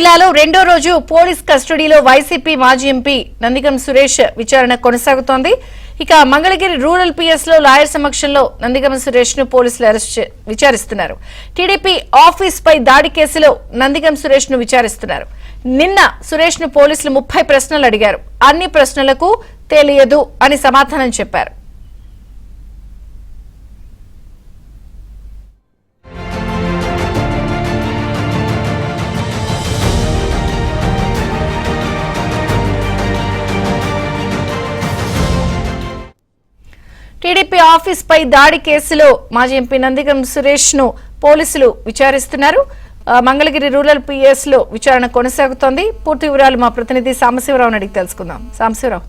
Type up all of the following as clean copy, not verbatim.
జిల్లాలో రెండో రోజు పోలీస్ కస్టడీలో వైసీపీ మాజీ ఎంపీ నందిగం సురేష్ విచారణ కొనసాగుతోంది. ఇక మంగళగిరి రూరల్ పిఎస్ లో లాయర్ సమక్షంలో నందిగం సురేష్ ను పోలీసులు విచారిస్తున్నారు. టీడీపీ ఆఫీస్ పై దాడి కేసులో నందిగం సురేష్ ను విచారిస్తున్నారు. నిన్న సురేష్ ను పోలీసులు 30 ప్రశ్నలు అడిగారు. అన్ని ప్రశ్నలకు తెలియదు అని సమాధానం చెప్పారు. టీడీపీ ఆఫీస్ పై దాడి కేసులో మాజీ ఎంపీ నందిగం సురేష్ ను పోలీసులు విచారిస్తున్నారు. మంగళగిరి రూరల్ పిఎస్ లో విచారణ కొనసాగుతోంది. పూర్తి వివరాలు మా ప్రతినిధి సాంబశివరావుని అడిగి తెలుసుకుందాం. సాంబశివరావు.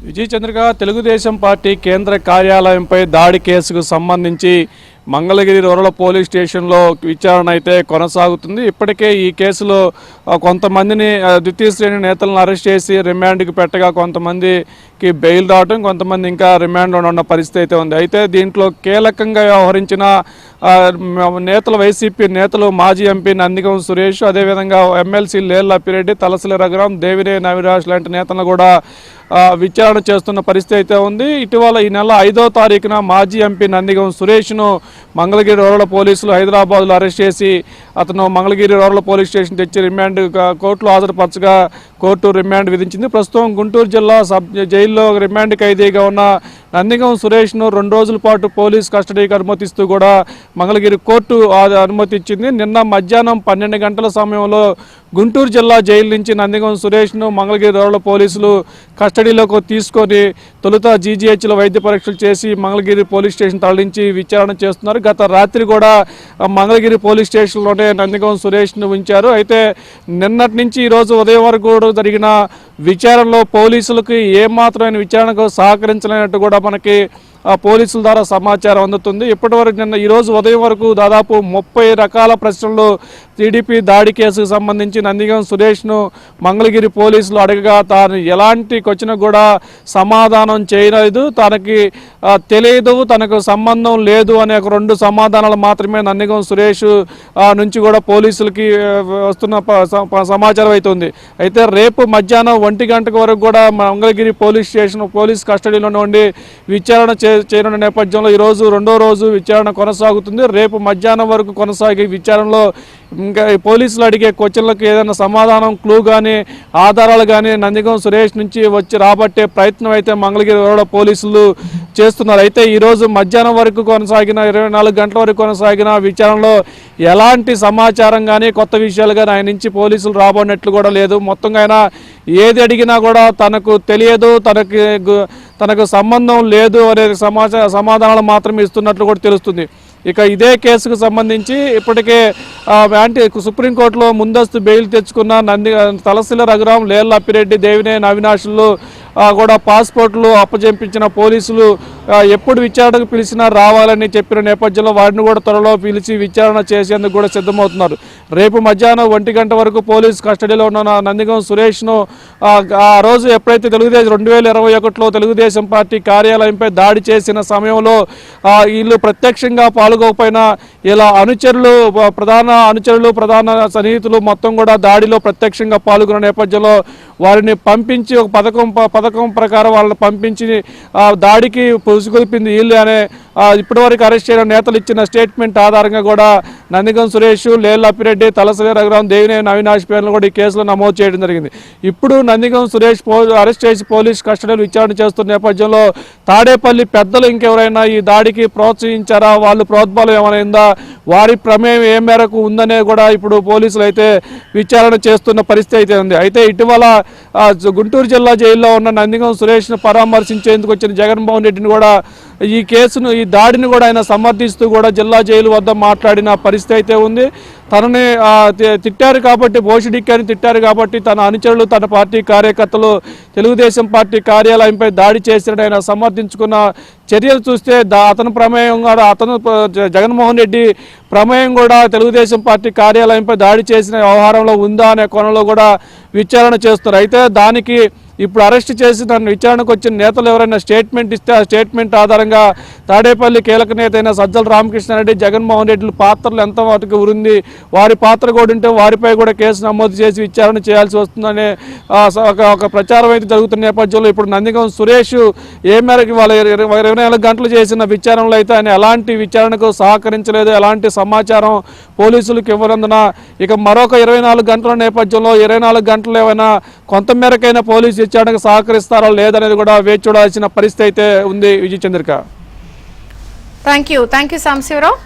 విజయ్ చంద్రిక, తెలుగుదేశం పార్టీ కేంద్ర కార్యాలయంపై దాడి కేసుకు సంబంధించి మంగళగిరి రూరల్ పోలీస్ స్టేషన్లో విచారణ అయితే కొనసాగుతుంది. ఇప్పటికే ఈ కేసులో కొంతమందిని ద్వితీయ శ్రేణి నేతలను అరెస్ట్ చేసి రిమాండ్కి పెట్టగా కొంతమందికి బెయిల్ రావడం, కొంతమంది ఇంకా రిమాండ్లో ఉన్న పరిస్థితి అయితే ఉంది. అయితే దీంట్లో కీలకంగా వ్యవహరించిన నేతలు, వైసీపీ నేతలు మాజీ ఎంపీ నందిగం సురేష్, అదేవిధంగా ఎమ్మెల్సీ లేళ్ల అప్పిరెడ్డి, తలసిల రఘురాం, దేవినేని అవినాష్ లాంటి నేతలను కూడా విచారణ చేస్తున్న పరిస్థితి అయితే ఉంది. ఇటీవల ఈ నెల 5వ తారీఖున మాజీ ఎంపీ నందిగం సురేష్ను మంగళగిరి రూరల్ పోలీసులు హైదరాబాద్లో అరెస్ట్ చేసి అతను మంగళగిరి రూరల్ పోలీస్ స్టేషన్ తెచ్చి రిమాండ్ కోర్టులో హాజరుపరచగా కోర్టు రిమాండ్ విధించింది. ప్రస్తుతం గుంటూరు జిల్లా జైల్లో రిమాండ్ ఖైదీగా ఉన్న నందిగం సురేష్ను 2 రోజుల పాటు పోలీస్ కస్టడీకి అనుమతిస్తూ కూడా మంగళగిరి కోర్టు అనుమతి ఇచ్చింది. నిన్న మధ్యాహ్నం 12 గంటల సమయంలో గుంటూరు జిల్లా జైలు నుంచి నందిగం సురేష్ను మంగళగిరి రూరల్ పోలీసులు కస్టడీలోకి తీసుకొని తొలుత జీజీహెచ్లో వైద్య పరీక్షలు చేసి మంగళగిరి పోలీస్ స్టేషన్ తరలించి విచారణ చేస్తున్నారు. గత రాత్రి కూడా మంగళగిరి పోలీస్ స్టేషన్లోనే నందిగం సురేష్ను ఉంచారు. అయితే నిన్నటి నుంచి ఈరోజు ఉదయం వరకు కూడా జరిగిన విచారణలో పోలీసులకు ఏమాత్రమైన విచారణకు సహకరించలేనట్టు కూడా మనకి పోలీసుల ద్వారా సమాచారం అందుతుంది. ఇప్పటివరకు నిన్న ఈరోజు ఉదయం వరకు దాదాపు 30 రకాల ప్రశ్నలు టీడీపీ దాడి కేసుకు సంబంధించి నందిగం సురేష్ను మంగళగిరి పోలీసులు అడగగా తాను ఎలాంటి క్వశ్చన్ కూడా సమాధానం చేయలేదు, తనకి తెలియదు, తనకు సంబంధం లేదు అనే 2 సమాధానాలు మాత్రమే నందిగం సురేష్ నుంచి కూడా పోలీసులకి వస్తున్న సమాచారం అవుతుంది. అయితే రేపు మధ్యాహ్నం 1 గంటల వరకు కూడా మంగళగిరి పోలీస్ స్టేషన్ పోలీస్ కస్టడీలో ఉండి విచారణ చేయనున్న నేపథ్యంలో ఈరోజు 2వ రోజు విచారణ కొనసాగుతుంది. రేపు మధ్యాహ్నం వరకు కొనసాగే విచారణలో ఇంకా పోలీసులు అడిగే క్వశ్చన్లకు ఏదైనా సమాధానం, క్లూ కానీ ఆధారాలు కానీ నందిగం సురేష్ నుంచి వచ్చి రాబట్టే ప్రయత్నం అయితే మంగళగిరి రూరల్ పోలీసులు చేస్తున్నారు. అయితే ఈరోజు మధ్యాహ్నం వరకు కొనసాగిన 24 గంటల వరకు కొనసాగిన విచారణలో ఎలాంటి సమాచారం కానీ కొత్త విషయాలు కానీ ఆయన నుంచి పోలీసులు రాబడినట్లు కూడా లేదు. మొత్తంగా ఆయన ఏది అడిగినా కూడా తనకు తెలియదు, తనకు సంబంధం లేదు అనే సమాధానాలు మాత్రమే ఇస్తున్నట్లు కూడా తెలుస్తుంది. ఇక ఇదే కేసుకు సంబంధించి ఇప్పటికే సుప్రీంకోర్టులో ముందస్తు బెయిల్ తెచ్చుకున్న తలసిల రఘురాం, లేళ్ల అప్పిరెడ్డి, దేవినేని అవినాష్లు కూడా పాస్పోర్ట్లు అప్పజెంపించిన పోలీసులు ఎప్పుడు విచారణకు పిలిచినా రావాలని చెప్పిన నేపథ్యంలో వారిని కూడా త్వరలో పిలిచి విచారణ చేసేందుకు కూడా సిద్ధమవుతున్నారు. రేపు మధ్యాహ్నం 1 గంట వరకు పోలీస్ కస్టడీలో ఉన్న నందిగం సురేష్ను ఆ రోజు ఎప్పుడైతే 2021లో తెలుగుదేశం పార్టీ కార్యాలయంపై దాడి చేసిన సమయంలో వీళ్ళు ప్రత్యక్షంగా పాల్గొకపోయినా ఇలా ప్రధాన సన్నిహితులు మొత్తం కూడా దాడిలో ప్రత్యక్షంగా పాల్గొన్న నేపథ్యంలో వారిని పంపించి ఒక పథకం ప్రకారం వాళ్ళని పంపించి దాడికి పుసుకొల్పింది వీళ్ళు అనే ఇప్పటివరకు అరెస్ట్ చేయడం నేతలు ఇచ్చిన స్టేట్మెంట్ ఆధారంగా కూడా నందిగం సురేష్, లేళ్ల అప్పిరెడ్డి, తలసిల రఘురాం, దేవినేని అవినాష్ పేర్లను కూడా ఈ కేసులో నమోదు చేయడం జరిగింది. ఇప్పుడు నందిగం సురేష్ అరెస్ట్ చేసి పోలీస్ కస్టడీలో విచారణ చేస్తున్న నేపథ్యంలో తాడేపల్లి పెద్దలు ఇంకెవరైనా ఈ దాడికి ప్రోత్సహించారా, వాళ్ళు ప్రోద్బలం ఏమైనా వారి ప్రమేయం ఏ మేరకు ఉందనే కూడా ఇప్పుడు పోలీసులు అయితే విచారణ చేస్తున్న పరిస్థితి అయితే ఉంది. అయితే ఇటీవల గుంటూరు జిల్లా జైల్లో ఉన్న నందిగం సురేష్ను పరామర్శించేందుకు వచ్చిన జగన్మోహన్ రెడ్డిని కూడా ఈ దాడిని కూడా ఆయన సమర్థిస్తూ కూడా జిల్లా జైలు వద్ద మాట్లాడిన పరిస్థితి అయితే ఉంది. తనని తిట్టారు కాబట్టి, బోషిడిక్కని తిట్టారు కాబట్టి తన అనుచరులు, తన పార్టీ కార్యకర్తలు తెలుగుదేశం పార్టీ కార్యాలయంపై దాడి చేసినట్టు ఆయన సమర్థించుకున్న చర్యలు చూస్తే అతని ప్రమేయం కూడా, జగన్మోహన్ రెడ్డి ప్రమేయం కూడా తెలుగుదేశం పార్టీ కార్యాలయంపై దాడి చేసిన వ్యవహారంలో ఉందా అనే కోణంలో కూడా విచారణ చేస్తున్నారు. అయితే దానికి ఇప్పుడు అరెస్ట్ చేసి నన్ను విచారణకు వచ్చిన నేతలు ఎవరైనా స్టేట్మెంట్ ఇస్తే ఆ స్టేట్మెంట్ ఆధారంగా తాడేపల్లి కీలక నేత అయిన సజ్జల రామకృష్ణారెడ్డి, జగన్మోహన్ రెడ్డి పాత్రలు ఎంత వాటికి ఉంది, వారి పాత్ర కూడా ఉంటే వారిపై కూడా కేసు నమోదు చేసి విచారణ చేయాల్సి వస్తుందనే ఒక ప్రచారం అయితే జరుగుతున్న నేపథ్యంలో ఇప్పుడు నందిగం సురేష్ ఏ మేరకు వాళ్ళ 24 గంటలు చేసిన విచారణలో అయితే ఆయన ఎలాంటి విచారణకు సహకరించలేదు, ఎలాంటి సమాచారం పోలీసులకు ఇవ్వనందున ఇక మరొక 24 గంటల నేపథ్యంలో 24 గంటలు ఏమైనా కొంతమేరకైనా పోలీసు విచారణకు సహకరిస్తారా లేదనేది కూడా వేచి చూడాల్సిన పరిస్థితి అయితే ఉంది. విజయ చంద్రిక. Thank you Sambasivarao.